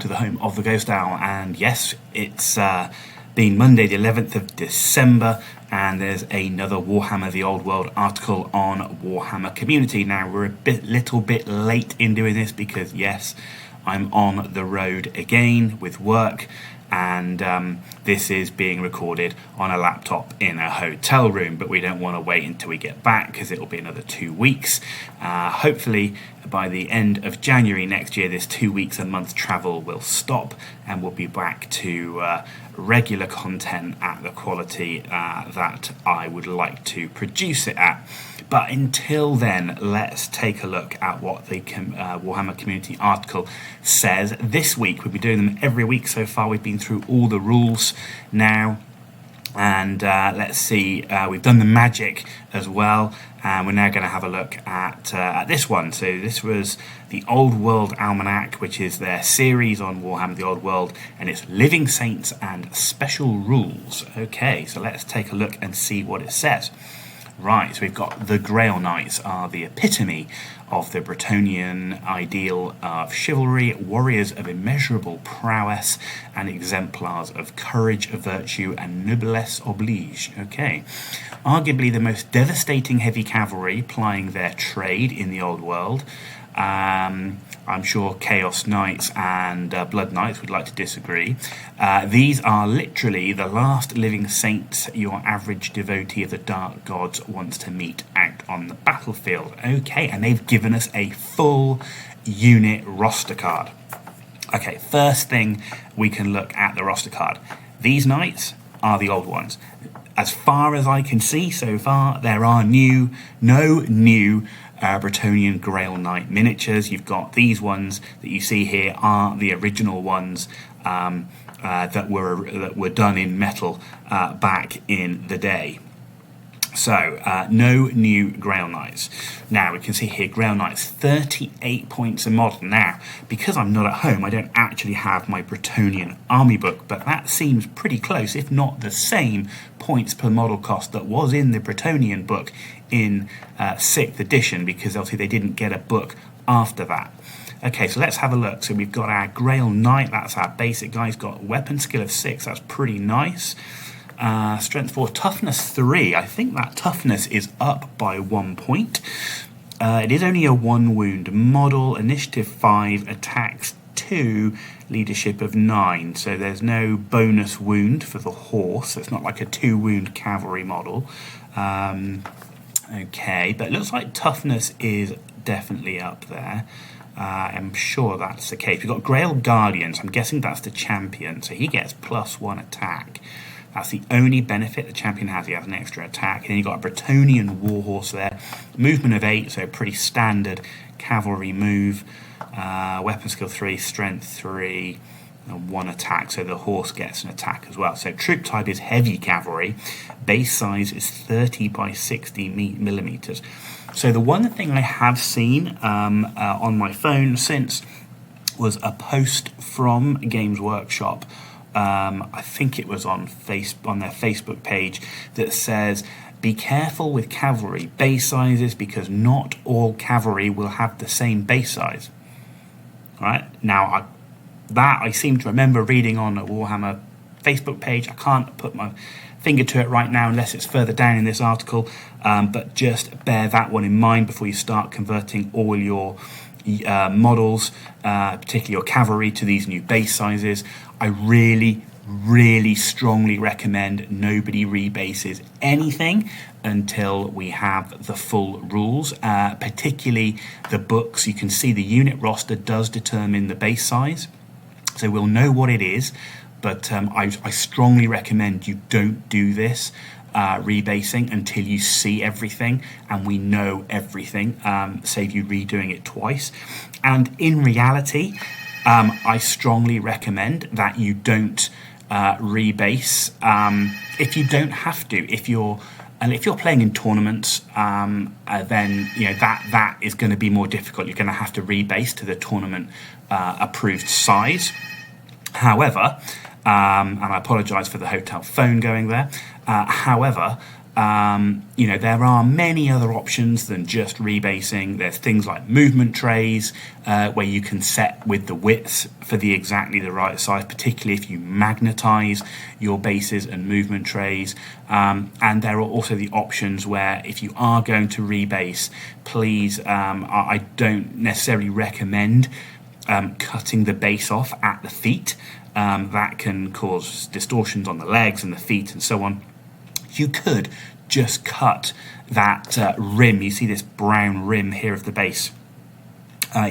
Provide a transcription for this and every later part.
to the home of the Ghost Owl, and yes, it's been Monday the 11th of December, and there's another Warhammer The Old World article on Warhammer Community. Now, we're a little bit late in doing this because yes, I'm on the road again with work, and this is being recorded on a laptop in a hotel room, but we don't want to wait until we get back because it'll be another 2 weeks. Hopefully by the end of January next year, this 2 weeks a month travel will stop and we'll be back to regular content at the quality that I would like to produce it at. But until then, let's take a look at what the Warhammer Community article says. This week, we'll be doing them every week so far. We've been through all the rules now. And let's see, we've done the magic as well. And we're now going to have a look at this one. So this was the Old World Almanac, which is their series on Warhammer The Old World. And it's Living Saints and Special Rules. Okay, so let's take a look and see what it says. Right, so we've got the Grail Knights are the epitome of the Bretonnian ideal of chivalry, warriors of immeasurable prowess, and exemplars of courage, virtue, and noblesse oblige. Okay, arguably the most devastating heavy cavalry plying their trade in the Old World. I'm sure Chaos Knights and Blood Knights would like to disagree. These are literally the last living saints your average devotee of the Dark Gods wants to meet out on the battlefield. Okay, and they've given us a full unit roster card. Okay, first thing we can look at the roster card. These knights are the old ones. As far as I can see so far, there are no new Bretonnian Grail Knight miniatures. You've got these ones that you see here are the original ones that were done in metal back in the day. So no new Grail Knights. Now we can see here Grail Knights 38 points a model. Now because I'm not at home, I don't actually have my Bretonnian army book, but that seems pretty close, if not the same points per model cost that was in the Bretonnian book in 6th edition, because obviously they didn't get a book after that. Okay, so let's have a look. So we've got our Grail Knight, that's our basic guy. He's got weapon skill of 6, that's pretty nice. Strength 4, toughness 3. I think that toughness is up by 1 point. It is only a 1 wound model. Initiative 5, attacks 2, leadership of 9. So there's no bonus wound for the horse. So it's not like a 2 wound cavalry model. Okay, but it looks like toughness is definitely up there. I'm sure that's the case. We've got Grail Guardian, so I'm guessing that's the champion. So he gets +1 attack. That's the only benefit the champion has. He has an extra attack. And then you've got a Bretonnian warhorse there. Movement of 8, so pretty standard cavalry move. Weapon skill 3, strength 3, and 1 attack. So the horse gets an attack as well. So troop type is heavy cavalry. Base size is 30 by 60 millimeters. So the one thing I have seen on my phone since was a post from Games Workshop. I think it was on their Facebook page that says, be careful with cavalry base sizes because not all cavalry will have the same base size. All right, now I seem to remember reading on a Warhammer Facebook page. I can't put my finger to it right now unless it's further down in this article, but just bear that one in mind before you start converting all your models, particularly your cavalry, to these new base sizes. I really strongly recommend nobody rebases anything until we have the full rules, particularly the books. You can see the unit roster does determine the base size, so we'll know what it is, but I strongly recommend you don't do this rebasing until you see everything and we know everything, save you redoing it twice. And in reality, I strongly recommend that you don't rebase if you don't have to. If you're playing in tournaments, then you know that is going to be more difficult. You're going to have to rebase to the tournament approved size. However, and I apologise for the hotel phone going there. However, There are many other options than just rebasing. There's things like movement trays, where you can set with the widths for exactly the right size, particularly if you magnetize your bases and movement trays. And there are also the options where if you are going to rebase, please, I don't necessarily recommend cutting the base off at the feet. That can cause distortions on the legs and the feet and so on. You could just cut that rim. You see this brown rim here of the base.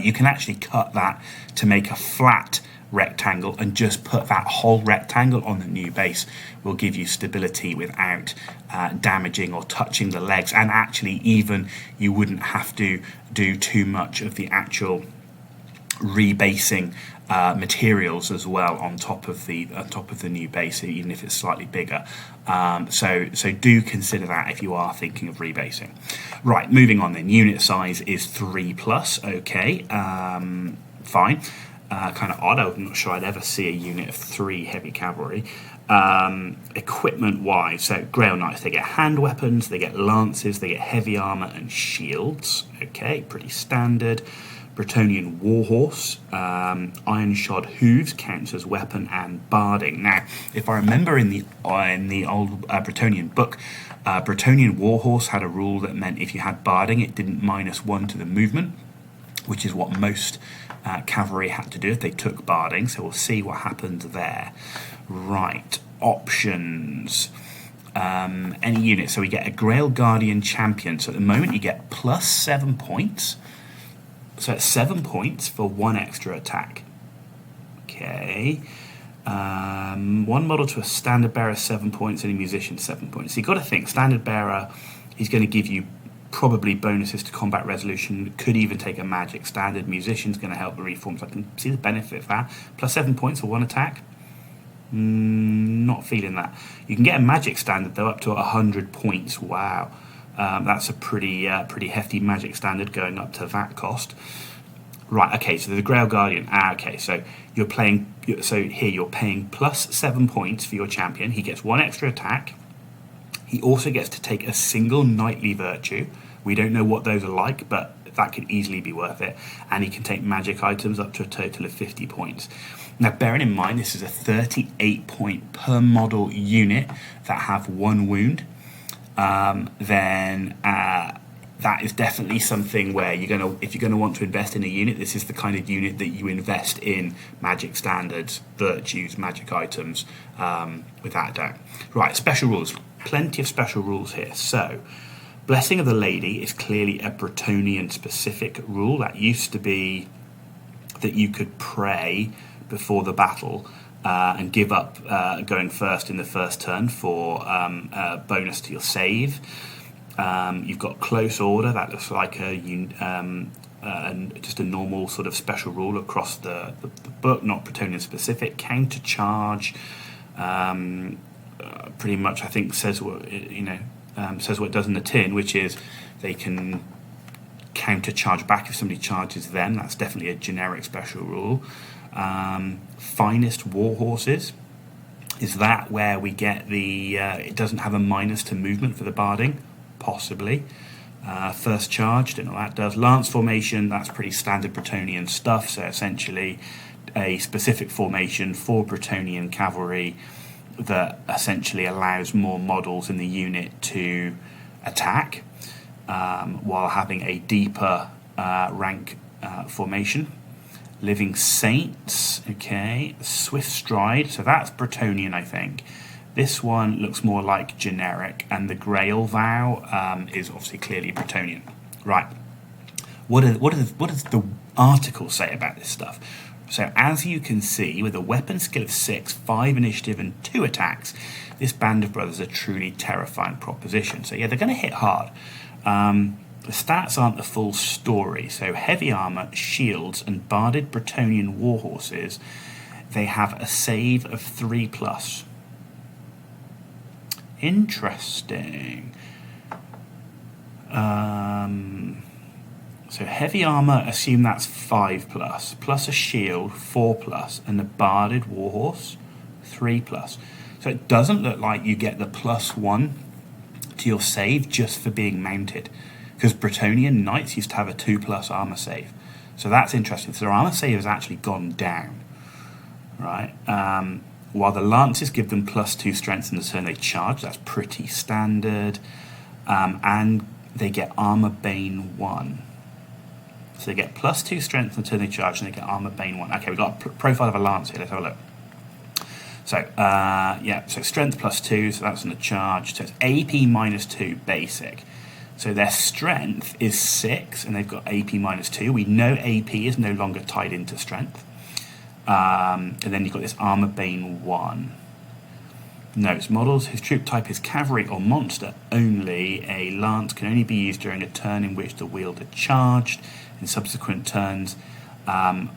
You can actually cut that to make a flat rectangle and just put that whole rectangle on the new base. Will give you stability without damaging or touching the legs, and actually even you wouldn't have to do too much of the actual rebasing materials as well on top of the new base, even if it's slightly bigger. So do consider that if you are thinking of rebasing. Right, moving on then. Unit size is 3+. Okay, fine. Kind of odd. I'm not sure I'd ever see a unit of 3 heavy cavalry. Equipment wise, so Grail Knights, they get hand weapons, they get lances, they get heavy armor and shields. Okay, pretty standard. Bretonnian Warhorse, iron shod hooves counts as weapon and barding. Now, if I remember in the old Bretonnian book, Bretonnian Warhorse had a rule that meant if you had barding, it didn't -1 to the movement, which is what most cavalry had to do if they took barding. So we'll see what happens there. Right, options. Any unit. So we get a Grail Guardian Champion. So at the moment you get +7 points. So it's 7 points for 1 extra attack. Okay. 1 model to a standard bearer, 7 points, and a musician, 7 points. So you've got to think, standard bearer, he's going to give you probably bonuses to combat resolution, could even take a magic. Standard musician's going to help the reforms. I can see the benefit of that. +7 points for 1 attack. Not feeling that. You can get a magic standard, though, up to 100 points. Wow. That's a pretty hefty magic standard going up to that cost. Right, okay, so the Grail Guardian. Okay, so you're playing. So here you're paying +7 points for your champion. He gets 1 extra attack. He also gets to take a single knightly virtue. We don't know what those are like, but that could easily be worth it. And he can take magic items up to a total of 50 points. Now, bearing in mind, this is a 38 point per model unit that have 1 wound. Then that is definitely something where if you're gonna want to invest in a unit, this is the kind of unit that you invest in magic standards, virtues, magic items, without a doubt. Right, special rules. Plenty of special rules here. So, Blessing of the Lady is clearly a Bretonnian specific rule. That used to be that you could pray before the battle and give up going first in the first turn for a bonus to your save. You've got Close Order. That looks like just a normal sort of special rule across the book, not Bretonnian specific. Counter Charge, pretty much I think says what says what it does in the tin, which is they can counter charge back if somebody charges them. That's definitely a generic special rule. Finest War Horses, is that where we get the it doesn't have a minus to movement for the barding? Possibly. First Charge, don't know what that does. Lance Formation, that's pretty standard Bretonnian stuff, so essentially a specific formation for Bretonnian cavalry that essentially allows more models in the unit to attack while having a deeper rank formation. Living Saints, okay. Swift Stride, so that's Bretonnian, I think. This one looks more like generic, and the Grail Vow is obviously clearly Bretonnian. Right. What does the article say about this stuff? So as you can see, with a weapon skill of 6, 5 initiative, and 2 attacks, this band of brothers are a truly terrifying proposition. So yeah, they're going to hit hard. The stats aren't the full story. So heavy armor, shields, and barded Bretonnian warhorses, they have a save of 3+. Interesting. So heavy armor, assume that's 5+, plus a shield 4+, and the barded warhorse 3+. So it doesn't look like you get the +1 to your save just for being mounted, because Bretonnian knights used to have a 2+ armor save. So that's interesting. So their armor save has actually gone down, right? While the lances give them +2 strength in the turn they charge. That's pretty standard. And they get armor bane 1. So they get +2 strength in the turn they charge, and they get armor bane 1. Okay, we've got a profile of a lance here. Let's have a look. So, so strength +2, so that's on the charge. So it's AP -2 basic. So their strength is 6, and they've got AP -2. We know AP is no longer tied into strength. And then you've got this armor bane 1. Notes: models whose troop type is cavalry or monster only. A lance can only be used during a turn in which the wielder charged. In subsequent turns,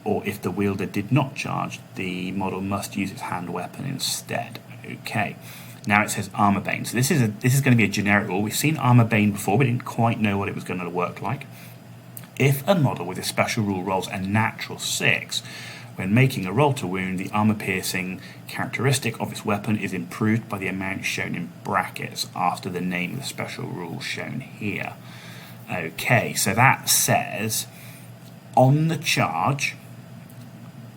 or if the wielder did not charge, the model must use its hand weapon instead. Okay. Now it says armor bane. So this is going to be a generic rule. We've seen armor bane before. We didn't quite know what it was going to work like. If a model with a special rule rolls a natural 6, when making a roll to wound, the armor piercing characteristic of its weapon is improved by the amount shown in brackets after the name of the special rule shown here. Okay, so that says on the charge,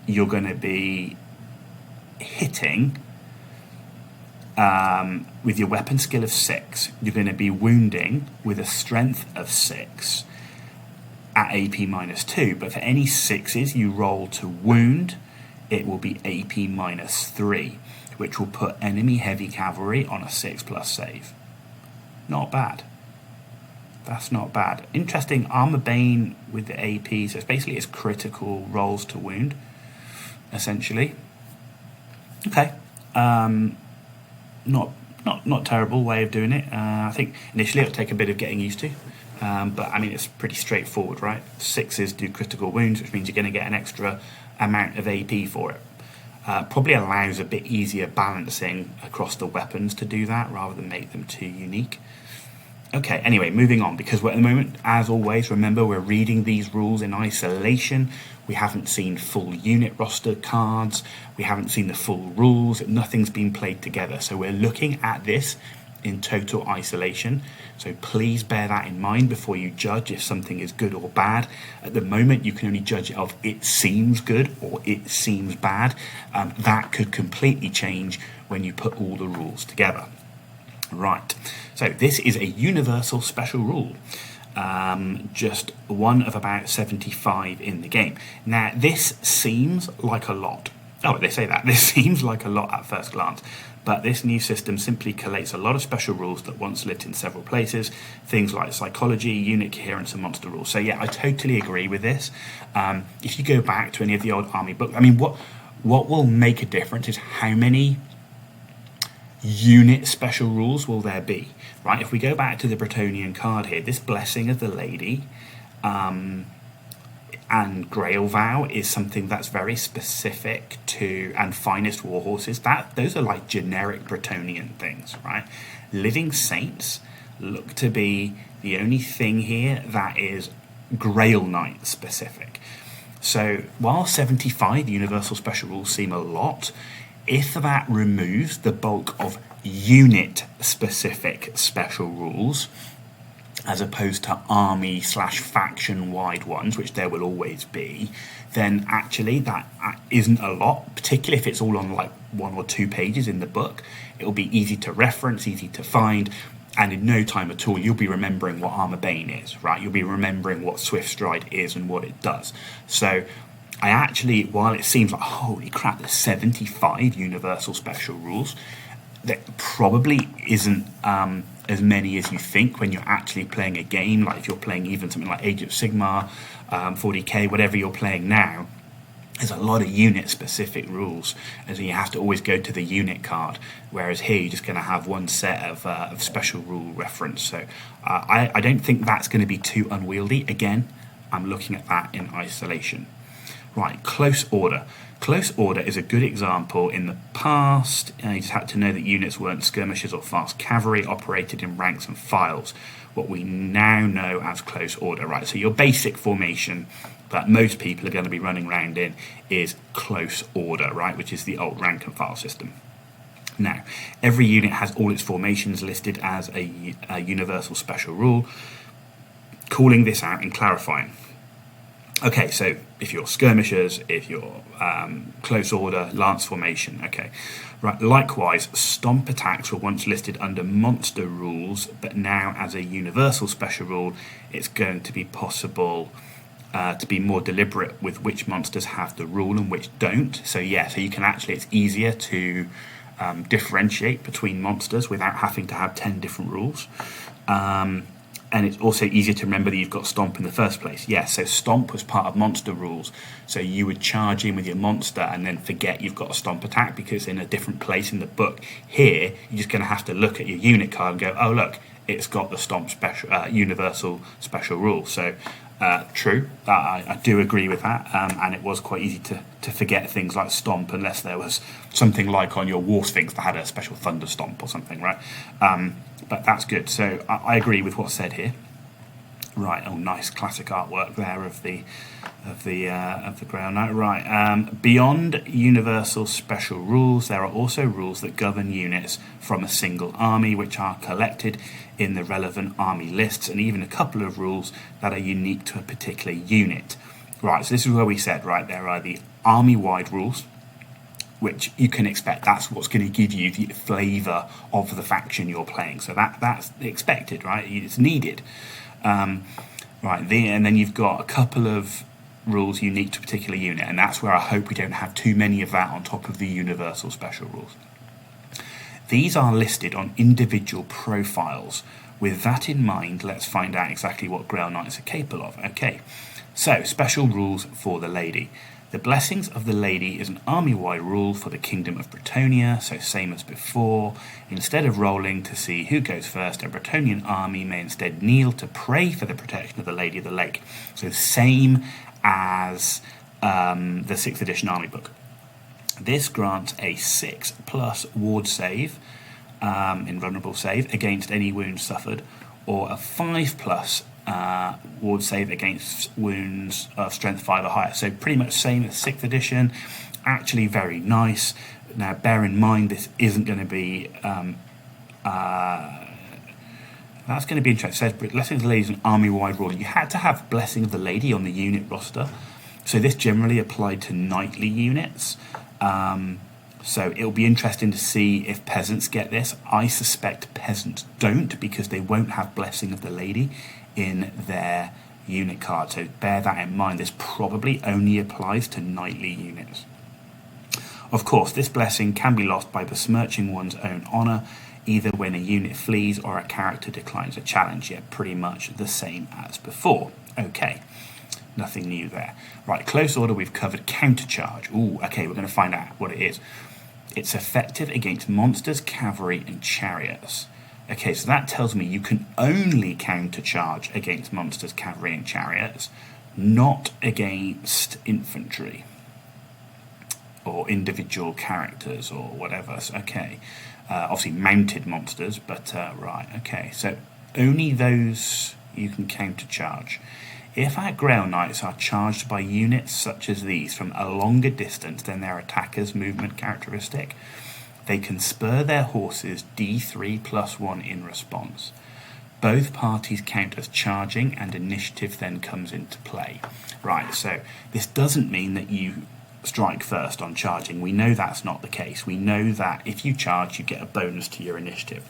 you're going to be hitting with your weapon skill of 6. You're going to be wounding with a strength of 6 at AP -2, but for any 6s you roll to wound, it will be AP -3, which will put enemy heavy cavalry on a 6+ save. Not bad. That's not bad. Interesting, armor bane with the AP, so it's basically it's critical rolls to wound, essentially. Okay. Not terrible way of doing it. I think initially it'll take a bit of getting used to. But I mean, it's pretty straightforward, right? 6s do critical wounds, which means you're going to get an extra amount of AP for it. Probably allows a bit easier balancing across the weapons to do that, rather than make them too unique. Okay, anyway, moving on, because we're at the moment, as always, remember, we're reading these rules in isolation. We haven't seen full unit roster cards. We haven't seen the full rules. Nothing's been played together. So we're looking at this in total isolation. So please bear that in mind before you judge if something is good or bad. At the moment, you can only judge it of it seems good or it seems bad. That could completely change when you put all the rules together. Right, so this is a universal special rule. Just one of about 75 in the game. Now, this seems like a lot. Oh, they say that. This seems like a lot at first glance. But this new system simply collates a lot of special rules that once lived in several places, things like psychology, unit coherence, and monster rules. So yeah, I totally agree with this. If you go back to any of the old army books, I mean, what will make a difference is how many unit special rules will there be, right? If we go back to the Bretonnian card here, this Blessing of the Lady and Grail Vow is something that's very specific to, and Finest War Horses, those are like generic Bretonnian things, right? Living Saints look to be the only thing here that is Grail Knight specific. So while 75 universal special rules seem a lot, if that removes the bulk of unit-specific special rules, as opposed to army/faction-wide ones, which there will always be, then actually that isn't a lot, particularly if it's all on like 1 or 2 pages in the book. It'll be easy to reference, easy to find, and in no time at all you'll be remembering what Armor Bane is, right? You'll be remembering what Swift Stride is and what it does. So I actually, while it seems like, holy crap, there's 75 universal special rules, there probably isn't as many as you think when you're actually playing a game. Like if you're playing even something like Age of Sigmar, 40k, whatever you're playing now, there's a lot of unit-specific rules, and so you have to always go to the unit card, whereas here you're just going to have one set of special rule reference. So I don't think that's going to be too unwieldy. Again, I'm looking at that in isolation. Right, Close Order. Close Order is a good example. In the past, you just had to know that units weren't skirmishers or fast cavalry, operated in ranks and files. What we now know as Close Order, right? So your basic formation that most people are going to be running around in is Close Order, right? Which is the old rank and file system. Now, every unit has all its formations listed as a universal special rule, calling this out and clarifying. Okay, so if you're skirmishers, if you're close order, lance formation, okay. Right. Likewise, stomp attacks were once listed under monster rules, but now as a universal special rule, it's going to be possible to be more deliberate with which monsters have the rule and which don't. So yeah, so you can actually, it's easier to differentiate between monsters without having to have 10 different rules. And it's also easier to remember that you've got Stomp in the first place. Yes, so Stomp was part of monster rules. So you would charge in with your monster and then forget you've got a Stomp attack because it's in a different place in the book. Here, you're just going to have to look at your unit card and go, oh, look, it's got the Stomp special, universal special rule. So true, I do agree with that. And it was quite easy to forget things like Stomp unless there was something like on your War Sphinx that had a special Thunder Stomp or something, right? But that's good. So I agree with what's said here. Right. Oh, nice classic artwork there of the Grail Knight. Right. Beyond universal special rules, there are also rules that govern units from a single army, which are collected in the relevant army lists, and even a couple of rules that are unique to a particular unit. Right. So this is where we said, right, there are the army-wide rules, which you can expect. That's what's going to give you the flavour of the faction you're playing. So that's expected, right? It's needed. And then you've got a couple of rules unique to a particular unit, and that's where I hope we don't have too many of that on top of the universal special rules. These are listed on individual profiles. With that in mind, let's find out exactly what Grail Knights are capable of. Okay, so special rules for the Lady. The Blessings of the Lady is an army-wide rule for the Kingdom of Bretonnia, so same as before. Instead of rolling to see who goes first, a Bretonian army may instead kneel to pray for the protection of the Lady of the Lake. So same as the 6th edition army book. This grants a 6+ ward save, invulnerable save, against any wounds suffered, or a 5+ ward save against wounds of strength 5 or higher. So pretty much same as 6th edition. Actually very nice. Now bear in mind this isn't going to be that's going to be interesting. It says Blessing of the Lady is an army-wide rule. You had to have Blessing of the Lady on the unit roster. So this generally applied to knightly units. So it'll be interesting to see if peasants get this. I suspect peasants don't, because they won't have Blessing of the Lady in their unit card. So bear that in mind. This probably only applies to knightly units. Of course, this blessing can be lost by besmirching one's own honour, either when a unit flees or a character declines a challenge. Yet pretty much the same as before. Okay, nothing new there. Right, close order, we've covered countercharge. Ooh, okay, we're going to find out what it is. It's effective against monsters, cavalry, and chariots. Okay, so that tells me you can only countercharge against monsters, cavalry, and chariots, not against infantry or individual characters or whatever. So, okay, obviously mounted monsters, but right, okay, so only those you can countercharge. If our Grail Knights are charged by units such as these from a longer distance than their attacker's movement characteristic, they can spur their horses D3+1 in response. Both parties count as charging, and initiative then comes into play. Right, so this doesn't mean that you strike first on charging. We know that's not the case. We know that if you charge, you get a bonus to your initiative.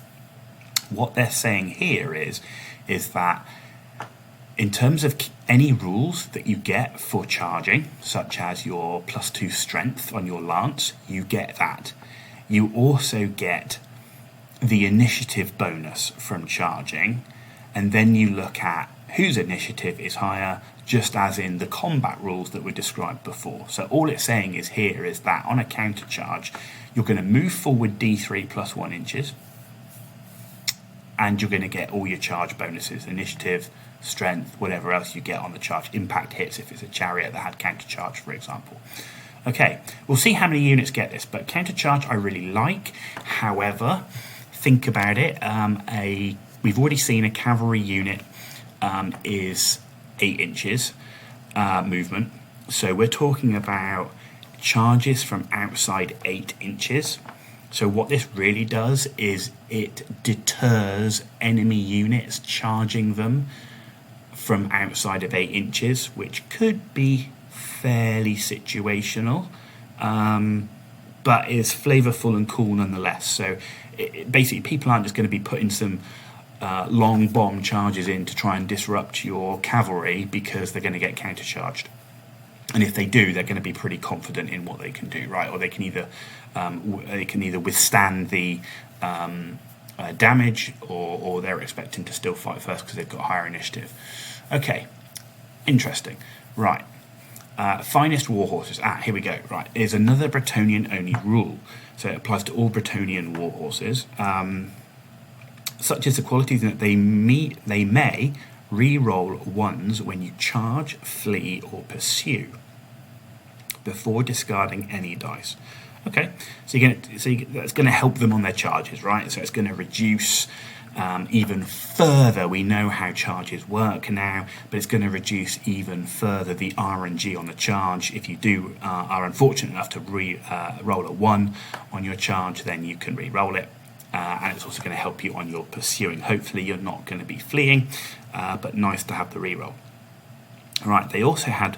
What they're saying here is that in terms of any rules that you get for charging, such as your +2 strength on your lance, you get that. You also get the initiative bonus from charging, and then you look at whose initiative is higher, just as in the combat rules that were described before. So all it's saying is here is that on a counter charge, you're going to move forward D3+1 inches, and you're going to get all your charge bonuses, initiative, strength, whatever else you get on the charge, impact hits if it's a chariot that had counter charge, for example. Okay, we'll see how many units get this, but counter charge I really like. However, think about it. We've already seen a cavalry unit is 8 inches movement, so we're talking about charges from outside 8 inches. So what this really does is it deters enemy units charging them from outside of 8 inches, which could be fairly situational, but is flavourful and cool nonetheless. So basically people aren't just going to be putting some long bomb charges in to try and disrupt your cavalry because they're going to get countercharged. And if they do, they're going to be pretty confident in what they can do, right? Or they can either withstand the damage, or they're expecting to still fight first because they've got higher initiative. Okay, interesting. Right, finest war horses. Here we go. Right, is another Bretonnian-only rule, so it applies to all Bretonnian war horses. Such as the qualities that they may re-roll ones when you charge, flee, or pursue before discarding any dice. Okay, so that's going to help them on their charges, right? So it's going to reduce even further. We know how charges work now, but it's going to reduce even further the RNG on the charge. If you are unfortunate enough to roll a 1 on your charge, then you can re-roll it. And it's also going to help you on your pursuing. Hopefully you're not going to be fleeing, but nice to have the reroll. All right, they also had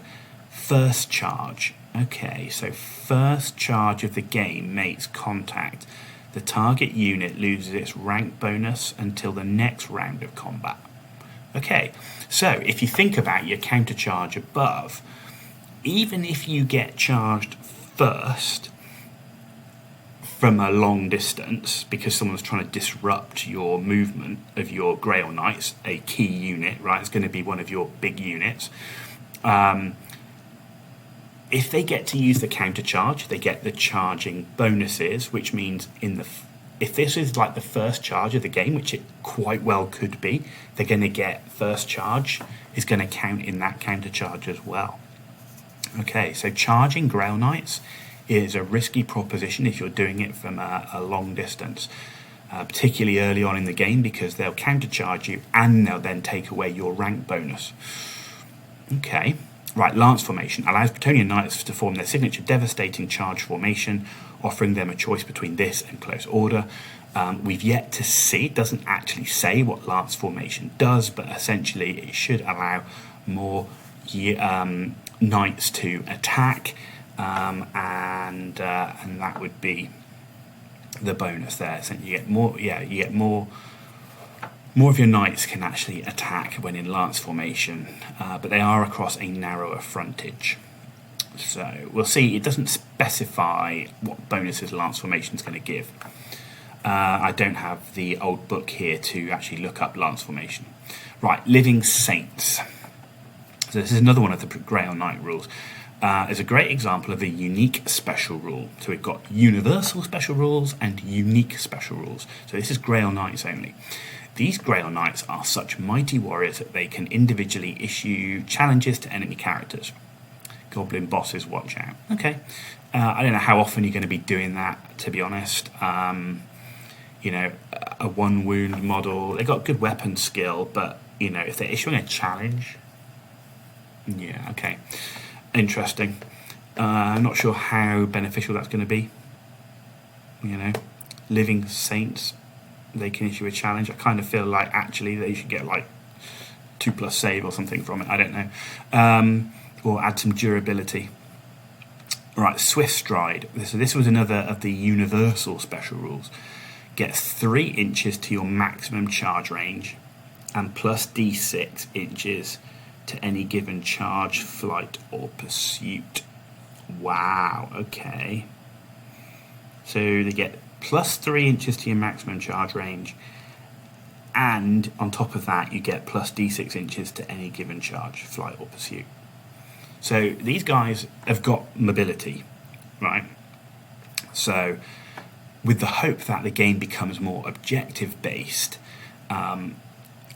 first charge. Okay, so first charge of the game makes contact. The target unit loses its rank bonus until the next round of combat. Okay, so if you think about your counter charge above, even if you get charged first from a long distance because someone's trying to disrupt your movement of your Grail Knights, a key unit, right? It's going to be one of your big units. If they get to use the counter charge, they get the charging bonuses, which means if this is like the first charge of the game, which it quite well could be, they're going to get first charge is going to count in that counter charge as well. Okay, so charging Grail Knights is a risky proposition if you're doing it from a long distance, particularly early on in the game, because they'll countercharge you and they'll then take away your rank bonus. Okay, right, Lance Formation allows Bretonnian Knights to form their signature devastating charge formation, offering them a choice between this and Close Order. We've yet to see, it doesn't actually say what Lance Formation does, but essentially it should allow more knights to attack. And that would be the bonus there. So you get more of your knights can actually attack when in lance formation, but they are across a narrower frontage. So we'll see. It doesn't specify what bonuses lance formation is going to give. I don't have the old book here to actually look up lance formation. Right, Living Saints. So this is another one of the Grail Knight rules. Is a great example of a unique special rule. So we've got universal special rules and unique special rules. So this is Grail Knights only. These Grail Knights are such mighty warriors that they can individually issue challenges to enemy characters. Goblin bosses, watch out. Okay. I don't know how often you're going to be doing that, to be honest. A 1 wound model. They've got good weapon skill, but, if they're issuing a challenge... Yeah, okay. Interesting. I'm not sure how beneficial that's going to be. Living Saints, they can issue a challenge. I kind of feel like actually they should get like 2+ save or something from it. I don't know. Or add some durability. Right, Swift Stride. So this was another of the universal special rules. Gets 3 inches to your maximum charge range and plus d6 inches to any given charge, flight, or pursuit. Wow, okay. So they get plus 3 inches to your maximum charge range, and on top of that, you get plus d6 inches to any given charge, flight, or pursuit. So these guys have got mobility, right? So with the hope that the game becomes more objective-based,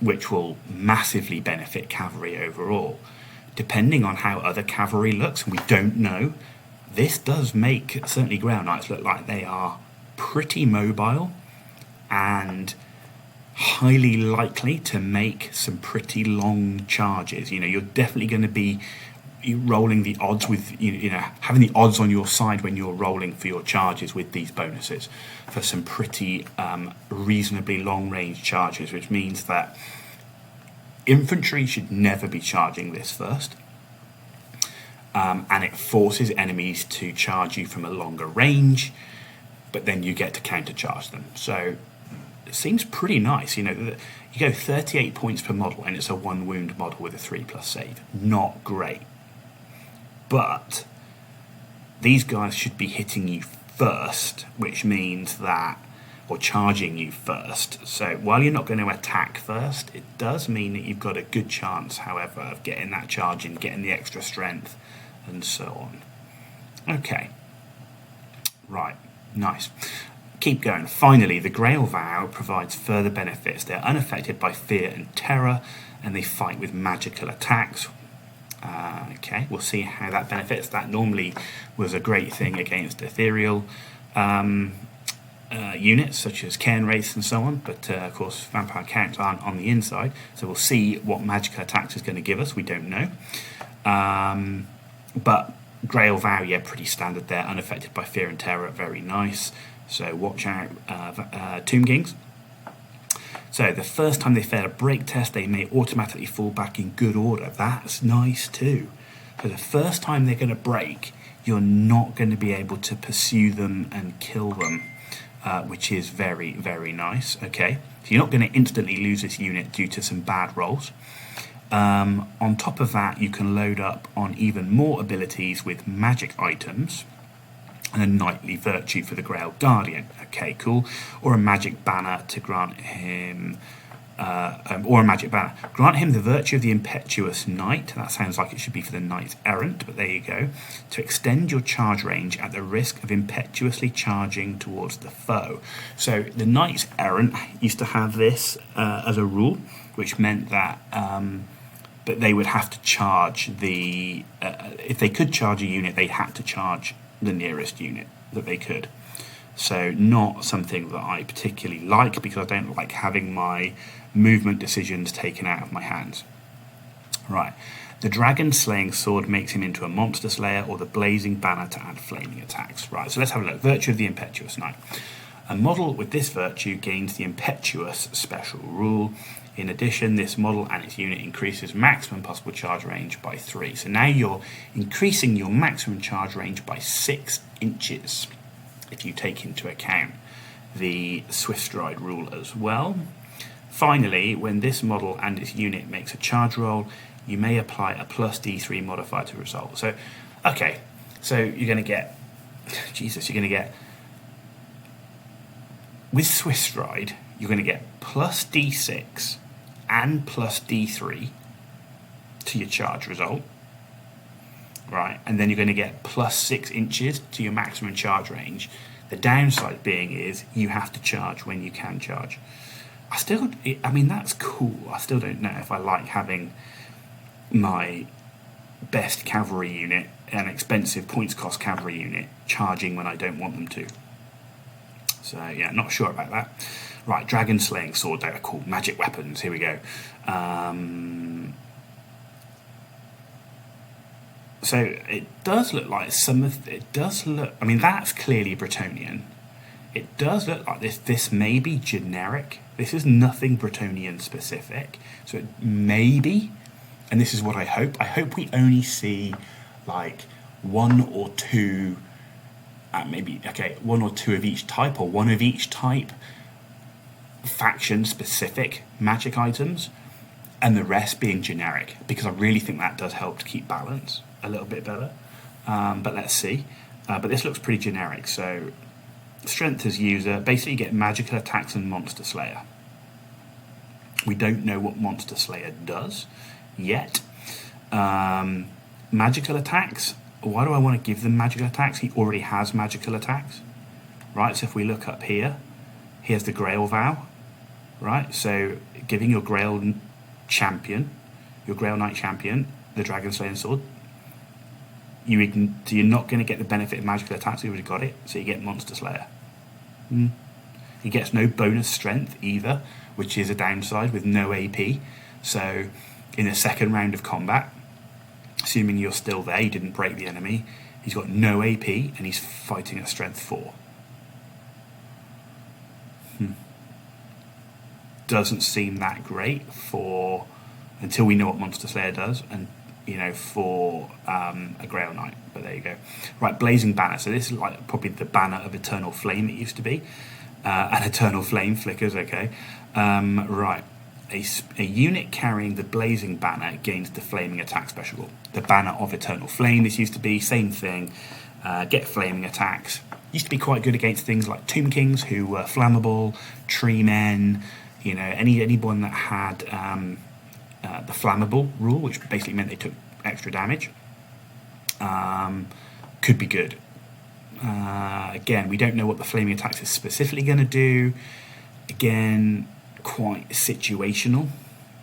which will massively benefit cavalry overall. Depending on how other cavalry looks, and we don't know, this does make certainly Grail Knights look like they are pretty mobile and highly likely to make some pretty long charges. You're definitely going to be rolling the odds with having the odds on your side when you're rolling for your charges with these bonuses for some pretty reasonably long range charges, which means that infantry should never be charging this first, and it forces enemies to charge you from a longer range, but then you get to countercharge them. So it seems pretty nice. You go 38 points per model, and it's a 1 wound model with a 3+ save. Not great. But these guys should be hitting you first, which means that, or charging you first. So while you're not going to attack first, it does mean that you've got a good chance, however, of getting that charge in, getting the extra strength, and so on. Okay. Right. Nice. Keep going. Finally, the Grail Vow provides further benefits. They're unaffected by fear and terror, and they fight with magical attacks. Okay, we'll see how that benefits. That normally was a great thing against ethereal units such as Cairn Wraiths and so on, but of course vampire counts aren't on the inside, so we'll see what magical attacks is going to give us. We don't know. But Grail Vow, yeah, pretty standard there. Unaffected by fear and terror, very nice. So watch out, Tomb Kings. So the first time they fail a break test, they may automatically fall back in good order. That's nice too. So the first time they're going to break, you're not going to be able to pursue them and kill them, which is very, very nice. Okay, so you're not going to instantly lose this unit due to some bad rolls. On top of that, you can load up on even more abilities with magic items, and a knightly virtue for the Grail Guardian. Okay, cool. Or a magic banner to grant him, grant him the virtue of the impetuous knight. That sounds like it should be for the knights errant, but there you go. To extend your charge range at the risk of impetuously charging towards the foe. So the knights errant used to have this as a rule, which meant that but they would have to charge the if they could charge a unit, they had to charge the nearest unit that they could. So not something that I particularly like, because I don't like having my movement decisions taken out of my hands. Right, the dragon slaying sword makes him into a monster slayer, or the blazing banner to add flaming attacks. Right, so let's have a look. Virtue of the impetuous knight. A model with this virtue gains the impetuous special rule. In addition, this model and its unit increases maximum possible charge range by 3. So now you're increasing your maximum charge range by 6 inches, if you take into account the swift stride rule as well. Finally, when this model and its unit makes a charge roll, you may apply a plus D3 modifier to result. So, okay, so you're going to get, with swift stride, you're going to get plus D6 and plus D3 to your charge result, right? And then you're going to get plus 6 inches to your maximum charge range. The downside being is you have to charge when you can charge. I mean, that's cool. I still don't know if I like having my best cavalry unit, an expensive points cost cavalry unit, charging when I don't want them to. So yeah, not sure about that. Right, dragon slaying sword, they're cool. Magic weapons, here we go. So it does look like I mean, that's clearly Bretonnian. It does look like this may be generic. This is nothing Bretonnian specific. So it may be, and this is what I hope. I hope we only see like 1 or 2, one or two of each type, or one of each type faction specific magic items, and the rest being generic, because I really think that does help to keep balance a little bit better. But let's see. But this looks pretty generic. So strength as user, basically you get magical attacks and monster slayer. We don't know what monster slayer does yet. Magical attacks, why do I want to give them magical attacks? He already has magical attacks, right? So if we look up here, here's the Grail Vow, right? So giving your Grail Knight champion, the Dragon Slaying Sword, you're not going to get the benefit of magical attacks. You already got it, so you get Monster Slayer. He gets no bonus strength either, which is a downside with no AP. So in the second round of combat, assuming you're still there, you didn't break the enemy. He's got no AP and he's fighting at strength 4. Doesn't seem that great for until we know what Monster Slayer does, and for a Grail Knight. But there you go. Right, Blazing Banner. So this is like probably the banner of Eternal Flame it used to be, and Eternal Flame flickers. Okay, right. A unit carrying the Blazing Banner gains the Flaming Attack special rule. The banner of Eternal Flame. This used to be same thing. Get flaming attacks. Used to be quite good against things like Tomb Kings, who were flammable, tree men. Anyone that had the flammable rule, which basically meant they took extra damage, could be good. Again, we don't know what the flaming attacks is specifically going to do. Again, quite situational,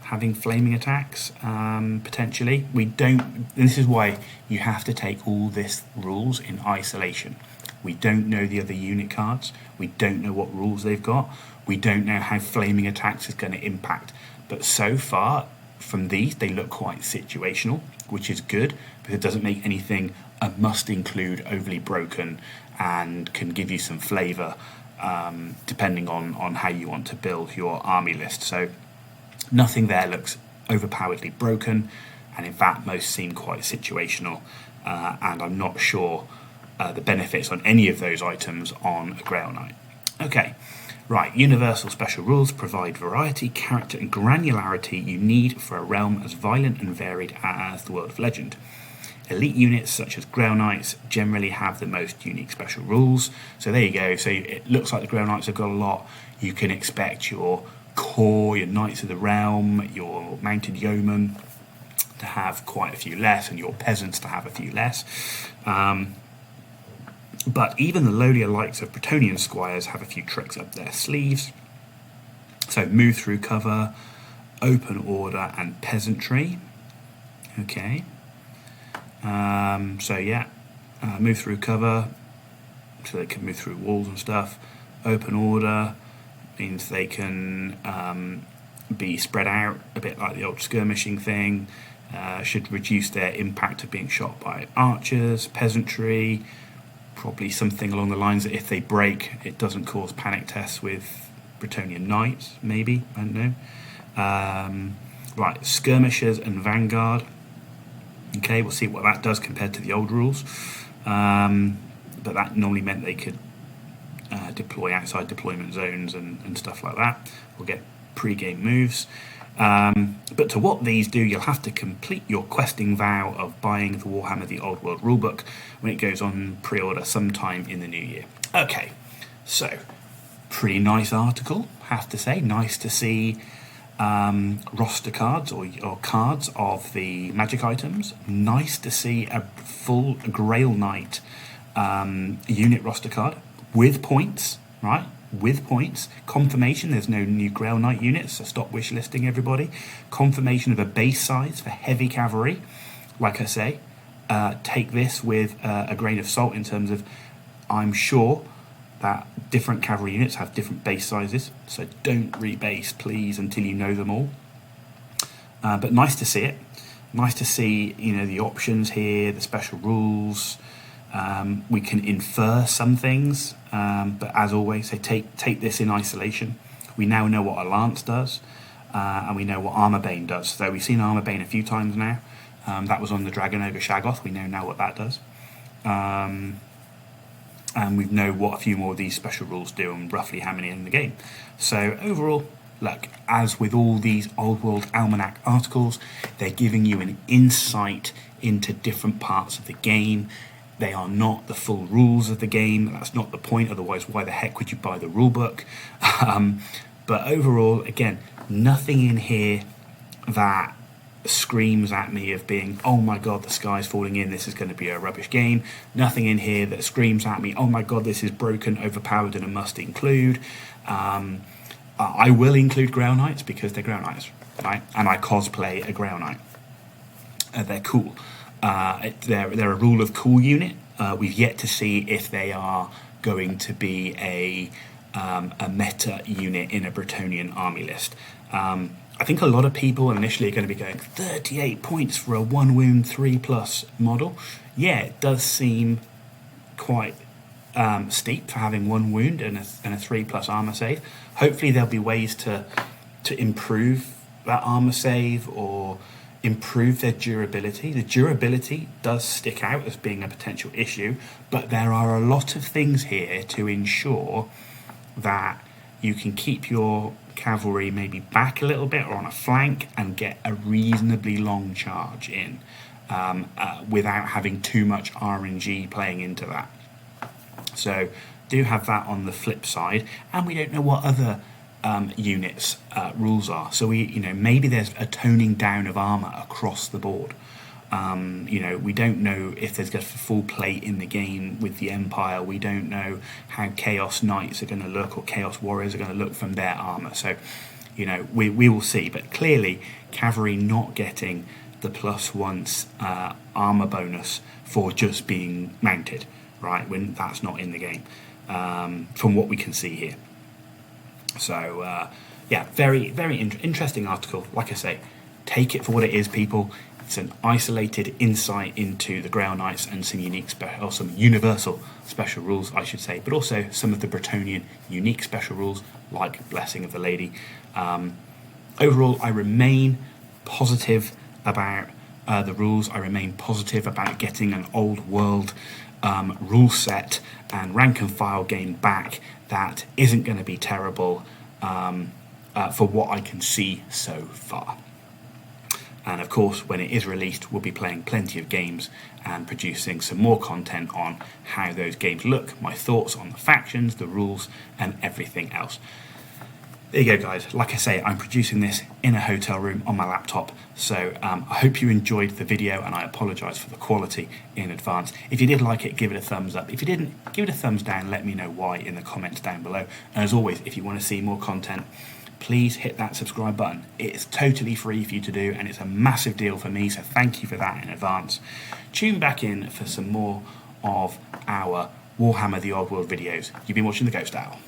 having flaming attacks, potentially. We don't, and this is why you have to take all this rules in isolation. We don't know the other unit cards. We don't know what rules they've got. We don't know how flaming attacks is going to impact. But so far, from these, they look quite situational, which is good, because it doesn't make anything a must-include overly broken and can give you some flavour, depending on how you want to build your army list. So nothing there looks overpoweredly broken, and in fact, most seem quite situational, and I'm not sure the benefits on any of those items on a Grail Knight. Okay, right, universal special rules provide variety, character and granularity you need for a realm as violent and varied as the World of Legend. Elite units such as Grail Knights generally have the most unique special rules. So there you go, so it looks like the Grail Knights have got a lot. You can expect your core, your Knights of the Realm, your Mounted Yeomen to have quite a few less, and your Peasants to have a few less. But even the lowlier likes of Bretonnian Squires have a few tricks up their sleeves. So move through cover, open order, and peasantry. Okay. Move through cover, so they can move through walls and stuff. Open order means they can be spread out, a bit like the old skirmishing thing. Should reduce their impact of being shot by archers. Peasantry, probably something along the lines that if they break, it doesn't cause panic tests with Bretonnian Knights, maybe, I don't know. Right, skirmishers and vanguard. Okay, we'll see what that does compared to the old rules. But that normally meant they could deploy outside deployment zones and stuff like that. We'll get pre-game moves. But to what these do, you'll have to complete your questing vow of buying the Warhammer The Old World rulebook when it goes on pre-order sometime in the new year. Okay, so pretty nice article, have to say. Nice to see roster cards or cards of the magic items. Nice to see a full Grail Knight unit roster card with points, right? With points. Confirmation there's no new Grail Knight units, so stop wish listing, everybody. Confirmation of a base size for heavy cavalry. Like I say, take this with a grain of salt in terms of, I'm sure that different cavalry units have different base sizes, so don't rebase, please, until you know them all. But nice to see it. Nice to see, the options here, the special rules. We can infer some things, but as always, say take this in isolation. We now know what a lance does, and we know what Armor Bane does. So we've seen Armor Bane a few times now. That was on the Dragon Ogre Shaggoth. We know now what that does. And we know what a few more of these special rules do and roughly how many in the game. So overall, look, as with all these Old World Almanac articles, they're giving you an insight into different parts of the game. They are not the full rules of the game. That's not the point, otherwise why the heck would you buy the rulebook? But overall, again, nothing in here that screams at me of being, oh my god, the sky's falling in, this is going to be a rubbish game. Nothing in here that screams at me, oh my god, this is broken, overpowered, and a must include. I will include Grail Knights because they're Grail Knights, right? And I cosplay a Grail Knight. They're cool. They're a rule of cool unit. We've yet to see if they are going to be a meta unit in a Bretonnian army list. I think a lot of people initially are going to be going 38 points for a 1 wound 3+ model. Yeah, it does seem quite steep for having 1 wound and a 3+ armor save. Hopefully there'll be ways to improve that armor save or improve their durability. The durability does stick out as being a potential issue, but there are a lot of things here to ensure that you can keep your cavalry maybe back a little bit or on a flank and get a reasonably long charge in without having too much RNG playing into that. So do have that on the flip side, and we don't know what other units rules are. So maybe there's a toning down of armor across the board. We don't know if there's just a full plate in the game with the Empire. We don't know how Chaos Knights are going to look or Chaos Warriors are going to look from their armor. So, we will see. But clearly, cavalry not getting the +1 armor bonus for just being mounted, right? When that's not in the game, from what we can see here. So, very, very interesting article. Like I say, take it for what it is, people. It's an isolated insight into the Grail Knights and some some universal special rules, I should say, but also some of the Bretonnian unique special rules, like Blessing of the Lady. Overall, I remain positive about the rules. I remain positive about getting an old world rule set and rank and file game back that isn't going to be terrible for what I can see so far. And of course, when it is released, we'll be playing plenty of games and producing some more content on how those games look, my thoughts on the factions, the rules, and everything else. There you go, guys. Like I say, I'm producing this in a hotel room on my laptop, so I hope you enjoyed the video, and I apologise for the quality in advance. If you did like it, give it a thumbs up. If you didn't, give it a thumbs down. Let me know why in the comments down below. And as always, if you want to see more content, please hit that subscribe button. It's totally free for you to do, and it's a massive deal for me, so thank you for that in advance. Tune back in for some more of our Warhammer The Old World videos. You've been watching The Ghost Owl.